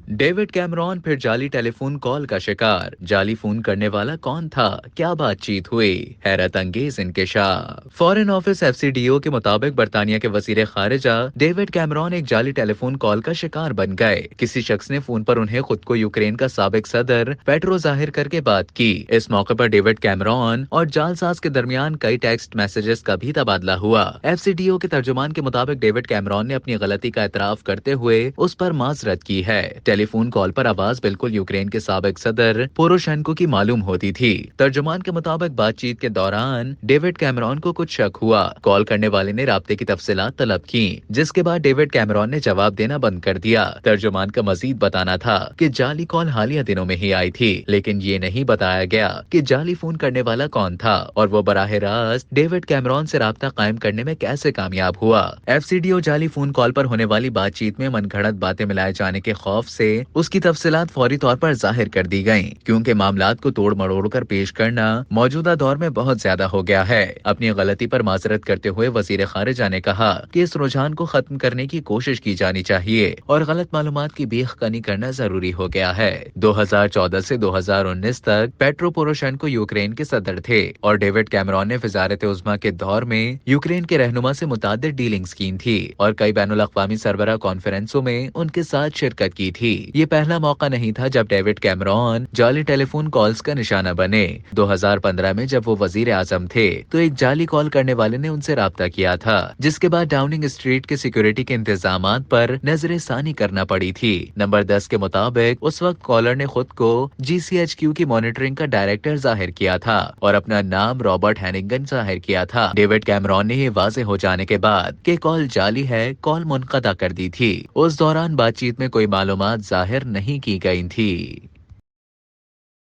David Cameron फिर जाली telephone call का शिकार। जाली फोन करने वाला कौन था, क्या बातचीत हुई, हैरत अंगेज इंकशाफ। फॉरेन ऑफिस एफसीडीओ के मुताबिक बरतानिया के वजीर खारिजा डेविड कैमरॉन एक जाली टेलीफोन कॉल का शिकार बन गए। किसी शख्स ने फोन पर उन्हें खुद को यूक्रेन का साबिक सदर पेट्रो जाहिर करके बात की। इस मौके पर डेविड कैमरॉन और जालसाज के दरमियान कई टेक्स्ट मैसेजेस का भी तबादला हुआ। एफसीडीओ के तर्जुमान के मुताबिक डेविड कैमरॉन ने अपनी गलती का एतराफ करते हुए उस पर माजरत की है। टेलीफोन कॉल पर आवाज बिल्कुल यूक्रेन के साबिक सदर पोरोशेंको की मालूम होती थी। तर्जुमान के मुताबिक बातचीत के दौरान डेविड कैमरॉन को कुछ शक हुआ। कॉल करने वाले ने राब्ते की तफसीलात तलब की, जिसके बाद डेविड कैमरॉन ने जवाब देना बंद कर दिया। तर्जुमान का मजीद बताना था कि जाली कॉल हालिया दिनों में ही आई थी, लेकिन ये नहीं बताया गया कि जाली फोन करने वाला कौन था और वो बराह रास्त डेविड कैमरॉन से राब्ता कायम करने में कैसे कामयाब हुआ। एफसीडीओ जाली फोन कॉल पर होने वाली बातचीत में मनगढ़ंत बातें मिलाए जाने के खौफ से उसकी तफसीलात फौरी तौर पर जाहिर कर दी गयी, क्योंकि मामलात को तोड़ मरोड़ कर पेश करना मौजूदा दौर में बहुत ज्यादा हो गया है। अपनी गलती पर माजरत करते हुए वजीर खारिजा ने कहा कि इस रुझान को खत्म करने की कोशिश की जानी चाहिए और गलत मालूमात की बेखकनी करना जरूरी हो गया है। 2014 से 2019 तक पेट्रो पोरोशेंको यूक्रेन के सदर थे और डेविड कैमरॉन ने वजारत उज़्मा के दौर में यूक्रेन के रहनुमा से मुतादिद डीलिंग्स की थी और कई बैनुल अक़वामी सरबराह कॉन्फ्रेंसों में उनके साथ शिरकत की थी। ये पहला मौका नहीं था जब डेविड कैमरॉन जाली टेलीफोन कॉल्स का निशाना बने। 2015 में जब वो वजीर आजम थे तो एक जाली कॉल करने वाले ने उनसे राब्ता किया था, जिसके बाद डाउनिंग स्ट्रीट के सिक्योरिटी के इंतजामात पर नजर सानी करना पड़ी थी। नंबर 10 के मुताबिक उस वक्त कॉलर ने खुद को GCHQ की मॉनिटरिंग का डायरेक्टर जाहिर किया था और अपना नाम रॉबर्ट हैनिंगन जाहिर किया था। डेविड कैमरॉन ने ये वाजे हो जाने के बाद कि कॉल जाली है, कॉल मुनक़ता कर दी थी। उस दौरान बातचीत में कोई मालूमात जाहिर नहीं की गई थी।